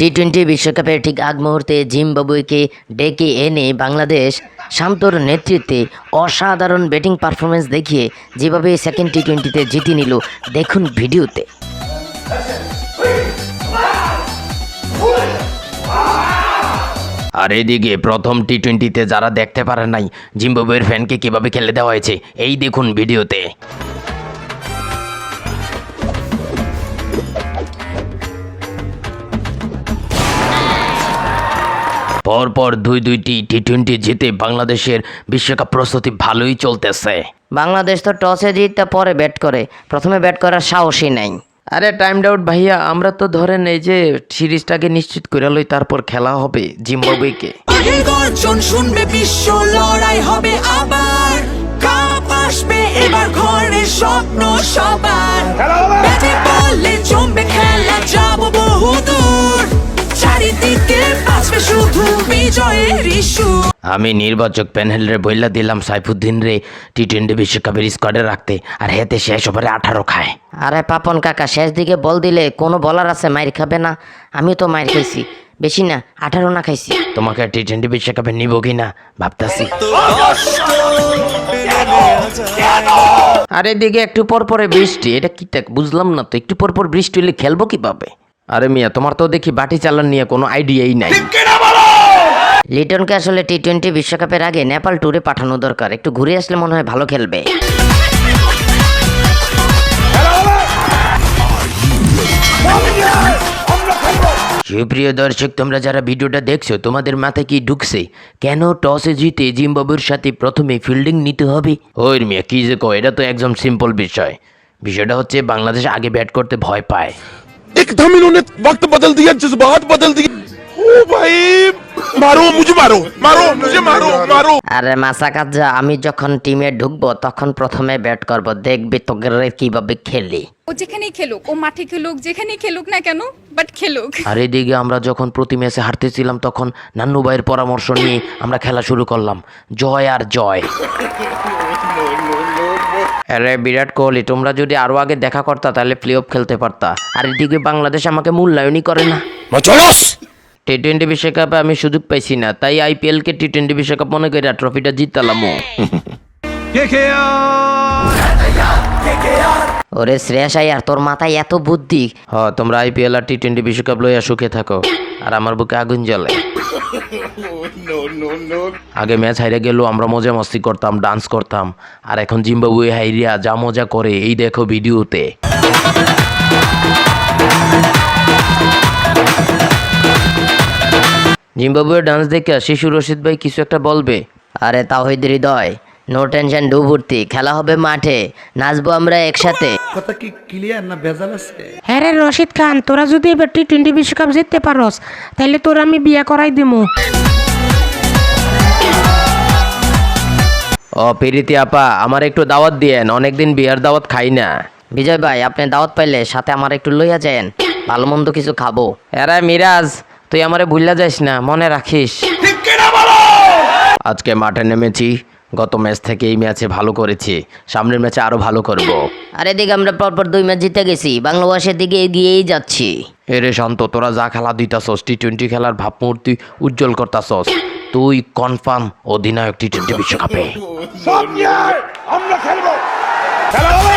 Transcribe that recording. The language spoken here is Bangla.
টি-20 বিশ্বকাপের ঠিক আগ মুহূর্তে জিম্বাবুয়েকে ডেকে এনে বাংলাদেশ শান্তর নেতৃত্বে অসাধারণ ব্যাটিং পারফরমেন্স দেখিয়ে যেভাবে সেকেন্ড টি-20তে জিতে নিল দেখুন ভিডিওতে। আর এদিকে প্রথম টি-20তে যারা দেখতে পারে নাই জিম্বাবুয়ের ফ্যানকে কিভাবে খেলে দেওয়া হয়েছে এই দেখুন ভিডিওতে। পরপর দুইটি টি-20 জিতে বাংলাদেশের বিশ্বকাপ প্রস্তুতি ভালোই চলতেছে। বাংলাদেশ তো টসে জিততে পরে ব্যাট করে, প্রথমে ব্যাট করার সাহসই নাই। আরে টাইম আউট ভাইয়া, আমরা তো ধরেন এই যে সিরিজটাকে নিশ্চিত করে লই, তারপর খেলা হবে জিম্বাবুয়েকে। গর্জন শুনবে বিশ্ব, লড়াই হবে আবার, কাপ আসবে এবার ঘরের স্বপ্ন সবার, ব্যাটে বলে জমবে খেলা, যাবো বহুদূর, চারিদিকে বাজবে শুধু বিজয়ের ইস্যু। আমি নির্বাচক প্যানেলের বইলা দিলাম সাইফুদ্দিন রে টি-20 বিশ্বকাপের স্কোয়াডে রাখতে, আর হেতে শেষ ওভারে 18 খায়। আরে পাপন কাকা, শেষ দিকে বল দিলে কোনো বলার আছে মাইর খাবে না? আমি তো মাইর খাইছি, বেশি না 18 না খাইছি। তোমাকে টি-20 বিশ্বকাপে নিব কি না ভাবতাছি। আর এদিকে একটু পর পরে বৃষ্টি, এটা কি বুঝলাম না তো, একটু পর পর বৃষ্টি হলে খেলবো কিভাবে? আরে মিয়া, তোমার তো দেখি বাটি চালান নিয়ে কোনো আইডিয়াই নাই। লিটনকে আসলে টি-20 বিশ্বকাপের আগে নেপাল ট্যুরে পাঠানো দরকার, একটু ঘুরে আসলে মনে হয় ভালো খেলবে। সুপ্রিয় দর্শক, তোমরা যারা ভিডিওটা দেখছো তোমাদের মাথায় কি ঢুকছে কেন টসে জিতে জিম্বাবুয়ের সাথে প্রথমে ফিল্ডিং নিতে হবে? ওই মিয়া কি যে কয়, এটা তো একদম সিম্পল বিষয়। বিষয়টা হচ্ছে বাংলাদেশ আগে ব্যাট করতে ভয় পায়। एकदम इन्होंने वक्त बदल दिया, जज्बात बदल दिए। ओ भाई मारो मुझे, मारो मारो मुझे, मारो मारो। আরে মাসাকাজ্জা, আমি যখন টিমে ঢুকবো তখন প্রথমে ব্যাট করব, দেখবি তোকে কিভাবে খেলি। ও যেখানেই খেলুক, ও মাঠে খেলুক, যেখানেই খেলুক না কেন, বাট খেলুক। আর এদিকে আমরা যখন প্রতি ম্যাচে হারতেছিলাম তখন নান্নু ভাইয়ের পরামর্শ নিয়ে আমরা খেলা শুরু করলাম। জয় আর জয়। আরে বিরাট কোহলি, তোমরা যদি আরো আগে দেখা করতা তাহলে প্লে অফ খেলতে পারতা। আর এদিকে বাংলাদেশ আমাকে মূল্যায়নই করে না। টি-20 বিশ্বকাপে আমি সুযোগ পাইছি না, তাই আইপিএল কে টি-20 বিশ্বকাপ মনে করে ট্রফিটা জিতলাম। ওরে শ্রেয়াস আইয়ার, তোর মাথায় এত বুদ্ধি। তোমরা আইপিএল আর টি-20 বিশ্বকাপ লইয়া সুখে থাকো, আর আমার বুকে আগুন জ্বলে। আগে ম্যাচ হাইরে গেলেও আমরা মজা মস্তি করতাম, ডান্স করতাম, আর এখন জিম্বাবুয়ে হাইরিয়া যা মজা করে এই দেখো ভিডিওতে। জিম্বাবুয়ের ডান্স দেখে শিশু রশিদ ভাই কিছু একটা বলবে? আরে তাওহিদ হৃদয়, নো টেনশন ডুবুর্তি, খেলা হবে মাঠে, নাচবো আমরা একসাথে। কথা কি ক্লিয়ার না ভেজাল আছে? হ্যাঁ রে রশিদ খান, তোরা যদি এবার টি-20 বিশ্বকাপ জিততে পারস তাহলে তোরা আমি বিয়ে করাই দিমু। ও প্রীতি আপা, আমার একটু দাওয়াত দিয়েন, অনেকদিন বিয়ার দাওয়াত খাই না। বিজয় ভাই, আপনি দাওয়াত পাইলে সাথে আমার একটু লইয়া যান, ভালো মন্দ কিছু খাবো। এরা মিরাজ, তুই আমারে ভুললা যাস না, মনে রাখিস। আজকে মাঠে নেমেছি, গত ম্যাচ থেকে এই ম্যাচে ভালো করেছি, সামনের ম্যাচে আরো ভালো করব। আর এদিকে আমরা পরপর 2 ম্যাচ জিতে গেছি, বাংলাদেশের দিকে এগিয়েই যাচ্ছি। এরে শান্ত, তোরা যা খেলা দিতাছস, টি-20 খেলার ভাবমূর্তি উজ্জ্বল করতাছস, তুই কনফার্ম অধিনায়ক টি-20 বিশ্বকাপে। আমরা খেলবো, খেলা হবে।